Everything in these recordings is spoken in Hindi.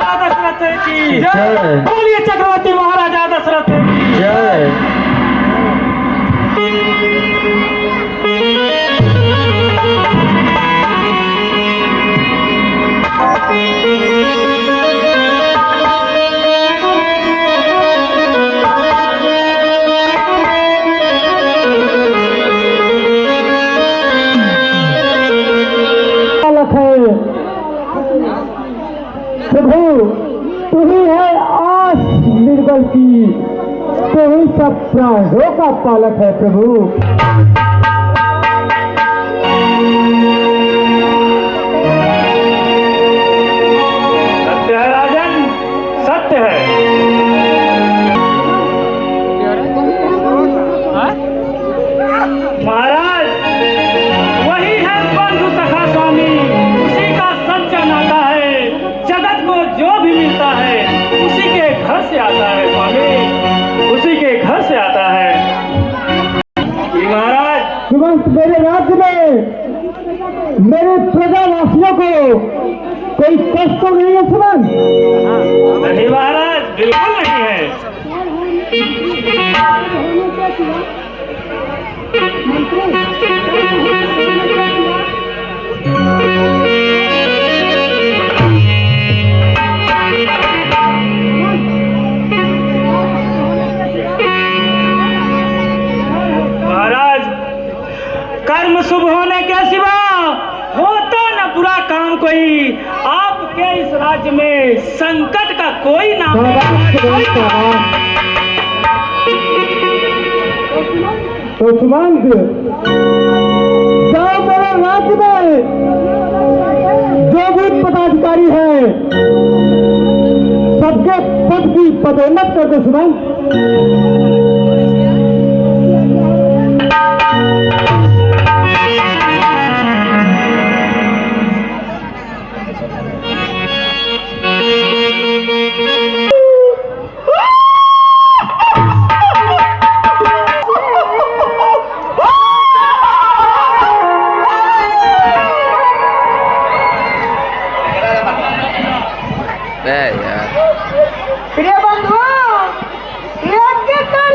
महाराजा दशरथ की जय। बोलिए चक्रवर्ती महाराजा दशरथ की जय। प्रभु तू ही है आस निर्बल की, तू ही सब प्राणों का पालक है प्रभु। सत्य है राजन, सत्य है। महाराज वही है बंधु सखा स्वामी, उसी का सच्चा नाता है। जगत को जो भी मिलता है उसी के घर से आता है स्वामी, उसी के घर से आता है। महाराज सुमंत मेरे राज्य में मेरे प्रजावासियों को कोई कष्ट तो नहीं है सुमंत? नहीं महाराज, बिल्कुल नहीं है। महाराज कर्म शुभ होने के सिवा होता न बुरा काम कोई। आपके इस राज्य में संकट का कोई नाम नहीं। तो सुमंत जाओ मेरे राज्य में जो भी पदाधिकारी है सबके पद की पदोन्नत कर दो सुमंत। प्रिय बंधु यज्ञ कर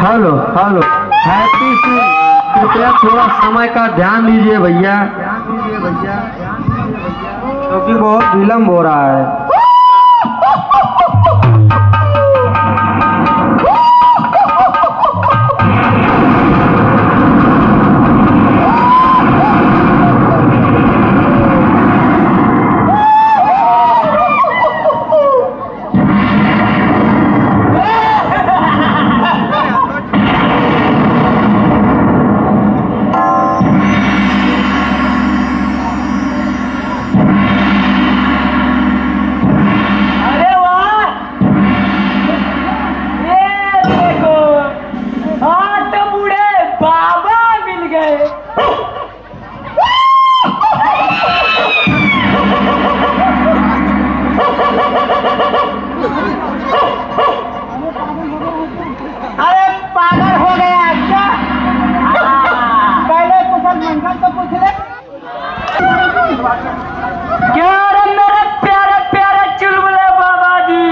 हेलो हेलो हैप्पी से कृपया थोड़ा समय का ध्यान दीजिए भैया, क्योंकि बहुत विलम्ब हो रहा है। क्या रे मेरे प्यारे प्यारे चुलबुले बाबा जी।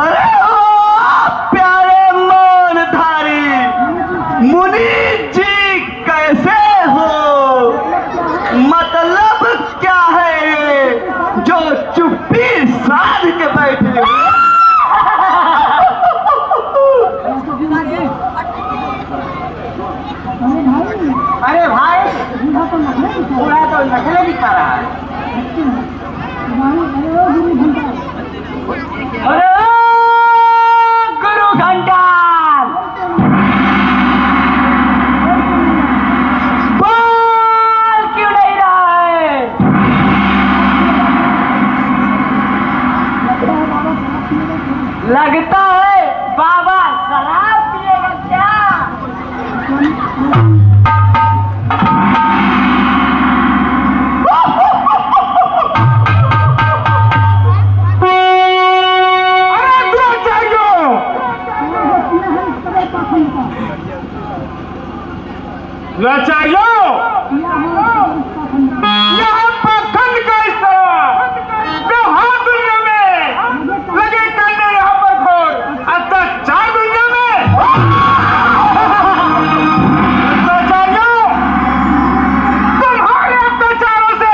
अरे ओ प्यारे मानधारी मुनि जी अरे भाई पूरा तो नखले दिखा रहा है। अरे गुरु घंटा बोल क्यों नहीं रहा है? लगता है बाबा शराब पिएगा क्या? लाचारियों, यहाँ पाखंड का व्यवहार दुनिया में लगे करने, यहाँ पर घोर अत्याचार दुनिया में। लाचारियों, तुम्हारे अत्याचारों से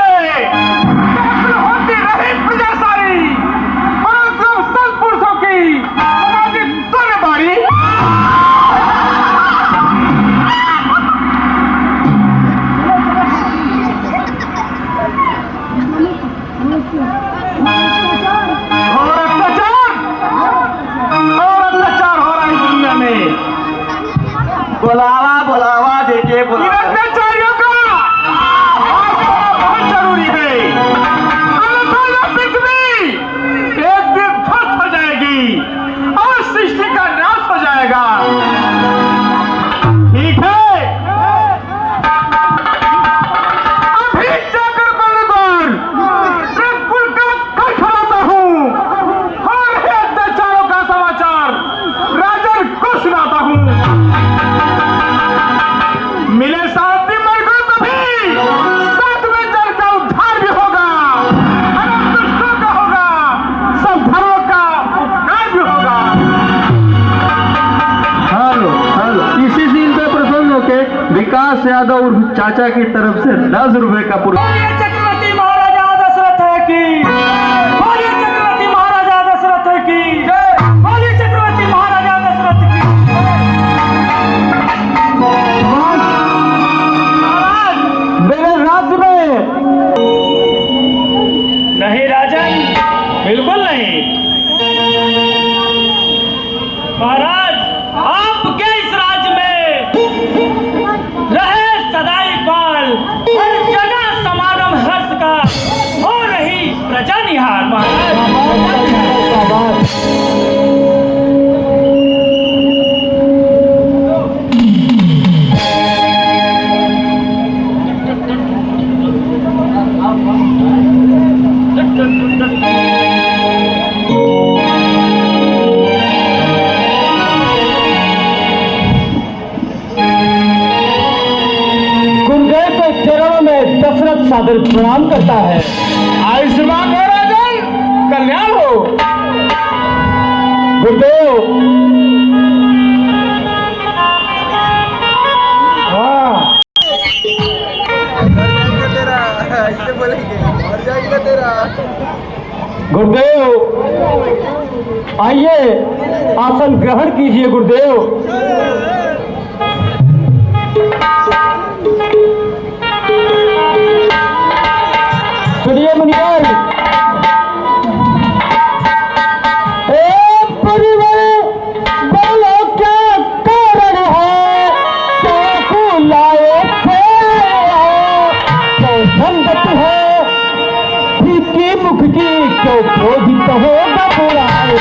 व्याकुल होती रही प्रजा सारी, परंतु संत पुरुषों की हमारी तूने बारी। बुलावा बुलावा देके बुलावा। अत्याचारियों का आवाज सुनना बहुत जरूरी है। अन्यथा पृथ्वी एक दिन ध्वस्त हो जाएगी और सृष्टि का नाश हो जाएगा। ठीक है, अभी जाकर बंदगौर एक पुल का खड़खड़ाता हूँ और अत्याचारों का समाचार राजन को सुनाता हूँ। मिले शांति मर्ग तभी साथ में जल का उद्धार भी होगा, अनंत दुष्टों का होगा, सब धर्मों का उपकार भी होगा। हेलो हेलो, इसी सीन पे प्रसन्न होके विकास यादव उर्फ चाचा की तरफ से 10 रुपए का बोलिए चक्रवर्ती महाराजा दशरथ की, बोलिए चक्रवर्ती महाराजा दशरथ की, बोलिए चक्रवर्ती महाराजा दशरथ की। मेरे राज्य में नहीं राजन, बिल्कुल नहीं। महाराज, आपके इस राज्य में रहे सदाई पाल, हर जगह समागम हर्ष का हो रही प्रजा निहार। महाराज गुरुदेव के चरणों में दशरथ सादर प्रणाम करता है। आयुष्मान हो राजन, कल्याण हो। गुरुदेव, हाँ गुरुदेव, आइए आसन ग्रहण कीजिए गुरुदेव। सुनिए मुनिवर, बोलो क्या कारण है, क्या लाए थे, क्यों संगत है, फीके मुख की क्यों क्रोधित हो घबराए।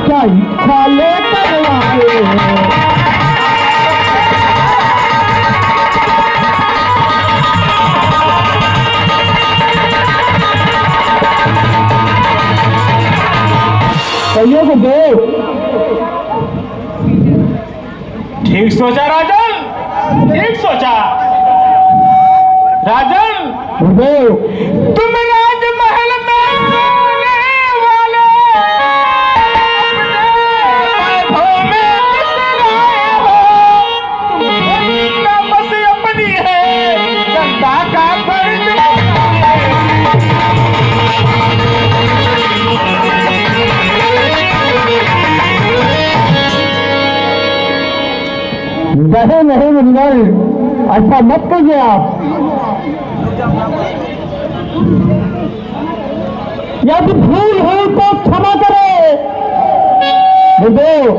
क्या इच्छा लेकर आए कहिए गुरुदेव। ठीक सोचा राजन, ठीक सोचा राजन। गुरुदेव, तुम राजमहल में नहीं नहीं मुनिवर, ऐसा मत कहिए आप। यदि भूल हुई तो क्षमा करे गुरुदेव,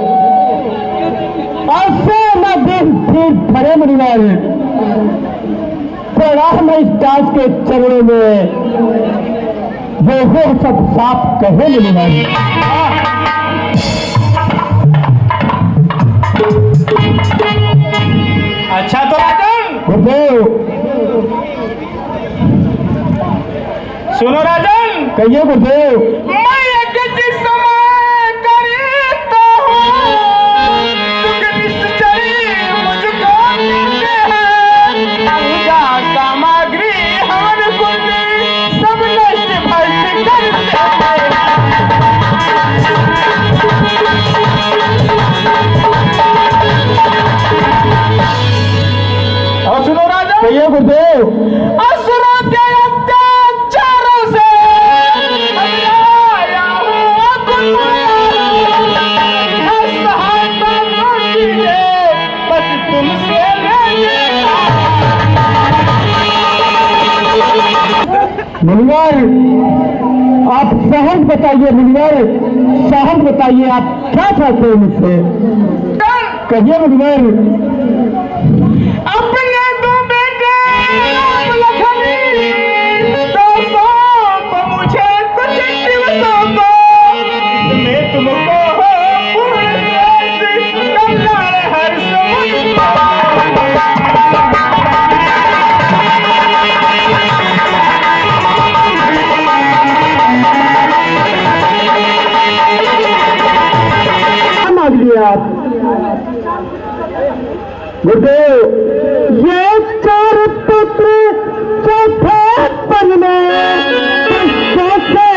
ऐसे न दिन फिर धरे मुनिवर। प्रणाम इस दास के चरणों में, जो हो सब साफ कहे मुनिवर। अच्छा तो राजन, गुरुदेव सुनो राजन, कहिए गुरुदेव। मैं यज्ञ जिस समय करता हूँ, दुख निश्चय मुझको मिलते हैं। पूजा सामग्री हवन कुंड सब नष्ट भ्रष्ट करते हैं। और सुनो राजा, कहिए गुरुदेव। असुरों के अत्याचारों से मैं आया हूँ सहायता न कीजिए, बस तुमसे मुनिवर आप सहज बताइए मुनिवर, सहज बताइए आप क्या चाहते हैं मुझसे, कहिए मुनिवर। अपने दो बेटे राम लखन तो सौंप मुझे कुछ दिवसों को, मैं तुमको पूर्ण कल्याण हर मांग लिया आप गुरुदेव। ये चार पुत्र चौथे पन में कैसे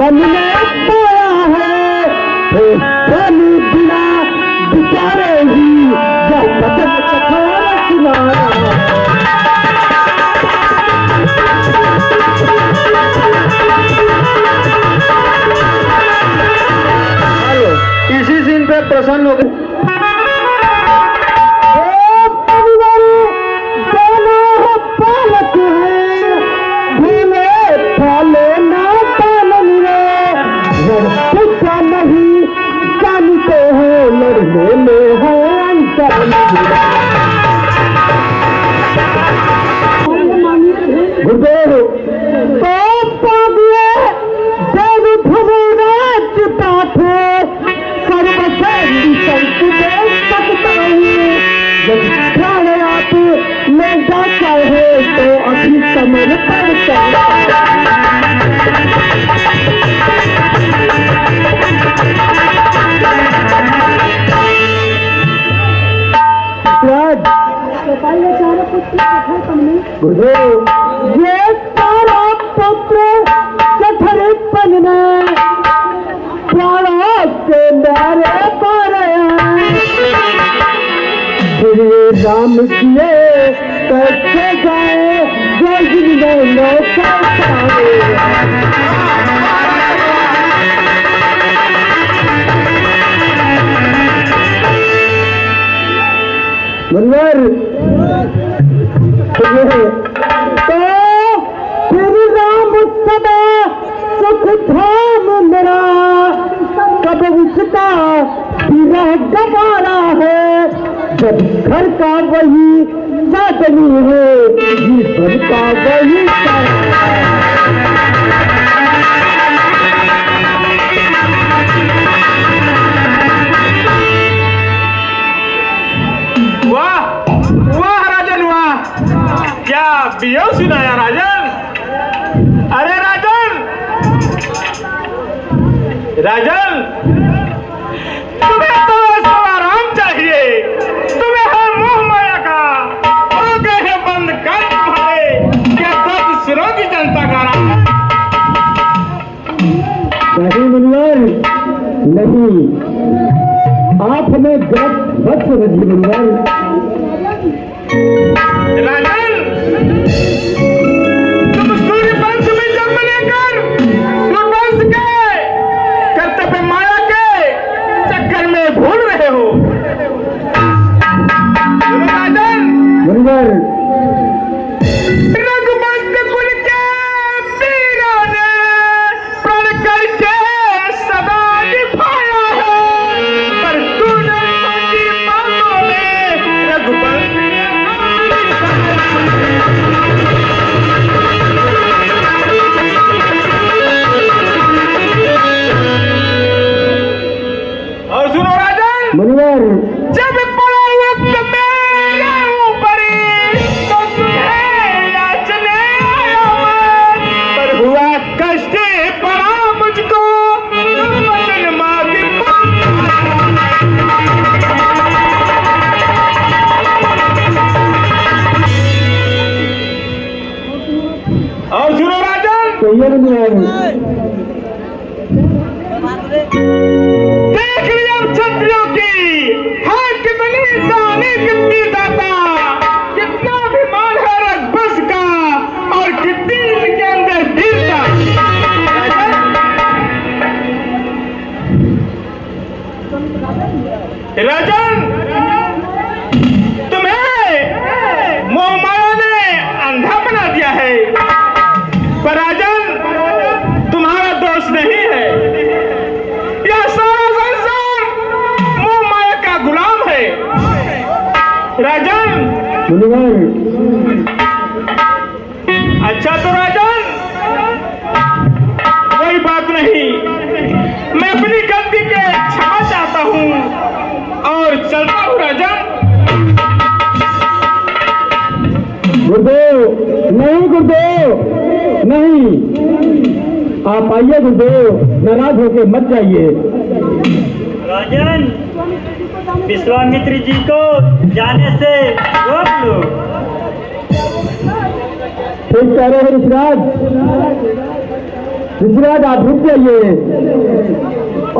हमने पाया है, स्वामी बिना विचारे ही यह वचन कठोर सुनाया। इसी सीन पे प्रसन्न हो गए। नहीं जानते हैं लड़ने में है अंतर। गुरुदेव देव धनुराज पाठ सर्वशक्ति दे सकता हूँ। जब प्राण आप ले जाता है तो अभी समर्पण करता गुरुदेव। ये सारा पुत्र कठरपन में प्राणों के नारे पारे श्री राम किए कैसे जाए जो जिन्होंने मुनिवर। तो श्री राम सदा सुख धाम मेरा, कब उसका विरह गवारा है। जब घर का वही साधनी है, ईश्वर का वही क्या बियो सुनाया राजन। अरे राजन, राजन तुम्हें तो आराम चाहिए, तुम्हें है मोह माया का, हो गए हैं बंद कर तुम्हारे, क्या दर्द सिरों की जनता का आराम। नहीं मुनिवर नहीं, आप हमें गलत मत समझिए मुनिवर। राजन तुम सूर्यवंश में जन्म लेकर सूर्यवंश के कर्तव्य माया के चक्कर में भूल रहे हो। देख लिया क्षत्रियों की है कितनी दानी, कितनी दाता, कितना अभिमान है रघुवंश का और कितनी इनके अंदर वीरता। राजन, तुम्हें मोह माया ने अंधा बना दिया है, पर राजन तुम्हारा दोष नहीं है। यह सारा संसार मोह माया का गुलाम है। राजन, अच्छा तो राजन कोई बात नहीं, मैं अपनी गलती के क्षमा चाहता हूँ और चलता हूँ। राजन, गुरुदेव नहीं, गुरुदेव नहीं, आप आइए गुरुदेव, नाराज होके मत जाइए। राजन, विश्वामित्र जी को जाने से रोक लो। ठीक कह रहे हैं ऋषिराज, ऋषिराज आप रुक जाइए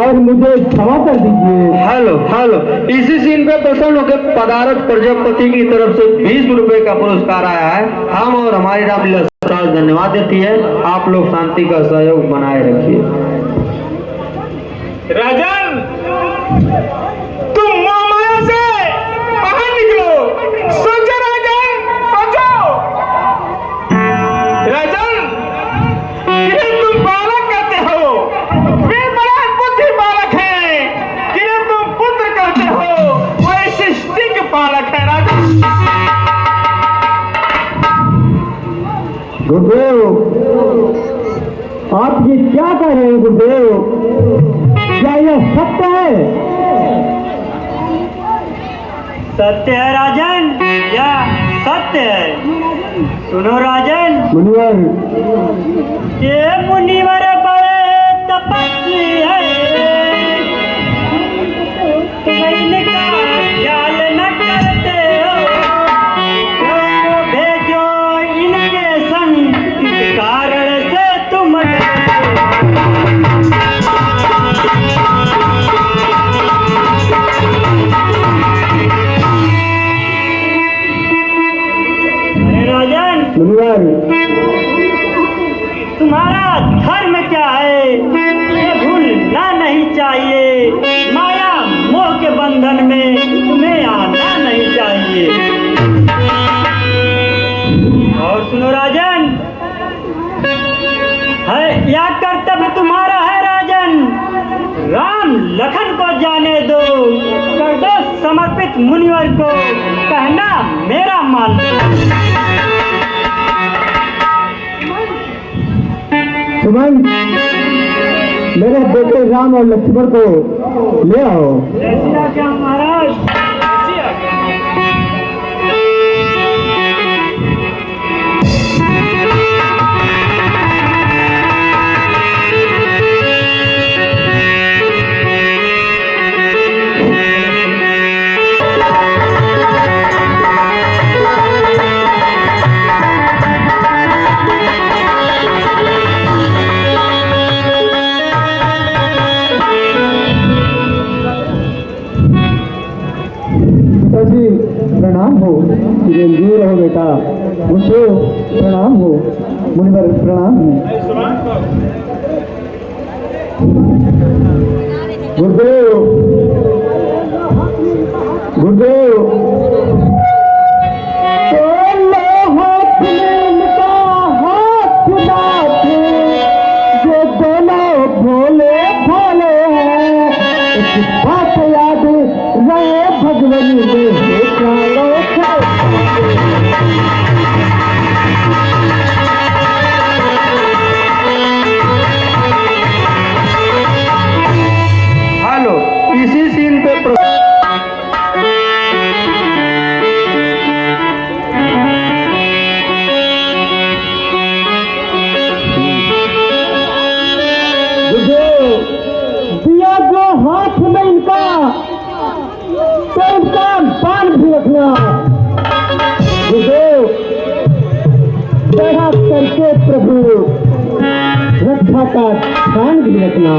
और मुझे क्षमा कर दीजिए। हेलो हेलो, इसी सीन पे प्रसन्न होकर पदारथ प्रजापति की तरफ से 20 रुपए का पुरस्कार आया है। हम और हमारी रामलीला धन्यवाद देती है। आप लोग शांति का सहयोग बनाए रखिए। राजन, तुम मोह माया से बाहर निकलो। सोचो राजन, सोचो। राजन, किन्हें तुम बालक कहते हो, वे बड़ा बुद्धि बालक है। किन्हें तुम पुत्र कहते हो, वही सृष्टि के पालक है। राजन, गुरुदेव आप ये क्या कह रहे हैं गुरुदेव, क्या यह सत्य है? सत्य है राजन, या सत्य है। सुनो राजन, मुनिवर, ये मुनिवर बड़े तपस्वी है, तुम इनका ख्याल न करते हो। तो भेजो इनके संग, इस कारण से तुम राजन, मुनिवर, तुम्हारा धर्म क्या है, ये भूलना नहीं चाहिए। माया मोह के बंधन में तुम्हें आना नहीं चाहिए। और सुनो राजन, है या कर्तव्य तुम्हारा है राजन, राम लखन को जाने दो, कर दो समर्पित मुनिवर को, कहना मेरा मान लो। सुमन, मेरे बेटे राम और लक्ष्मण को ले आओ। ऐसी आ गया महाराज, ऐसी आ गया। जी प्रणाम हो, चिरंजीव रहो बेटा। मुझे प्रणाम हो, मुनिवर प्रणाम हो। गुरुदेव, गुरुदेव, हाथ में इनका हाथ नाथ, जो दोनों भोले भाले हैं। एक बात याद रहे, भगवान ने प्राणों हेलो, इसी सीन पे दिया जो हाथ में इनका, तो इनका बाण भी रखना। गुरुदेव, दया करके प्रभु रक्षा शिक्षा का ध्यान भी रखना।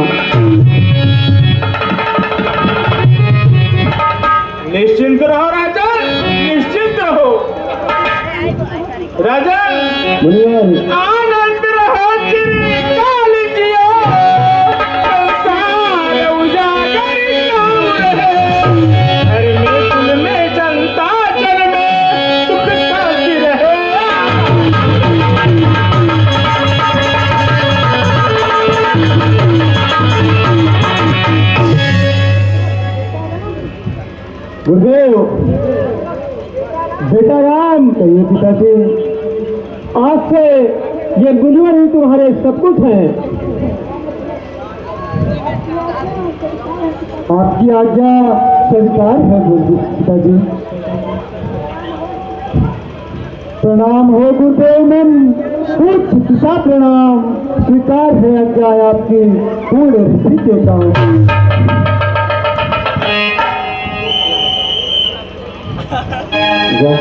निश्चिंत रहो राजन, निश्चिंत रहो राजन। मुनिवर आनंद रहो चिरकाल जियो, संसार उजागर क्यों रहे। घर में कुल में जनता जन में सुख शांति रहे। गुरुदेव, बेटा राम, कहिए पिताजी, आज से ये मुनिवर ही तुम्हारे सब कुछ हैं। आपकी आज्ञा स्वीकार है पिताजी। प्रणाम हो गुरुदेव मन, पूज्य पिता प्रणाम। स्वीकार है आज्ञा आपकी, पूर्ण ऋषि देता हूँ। जा।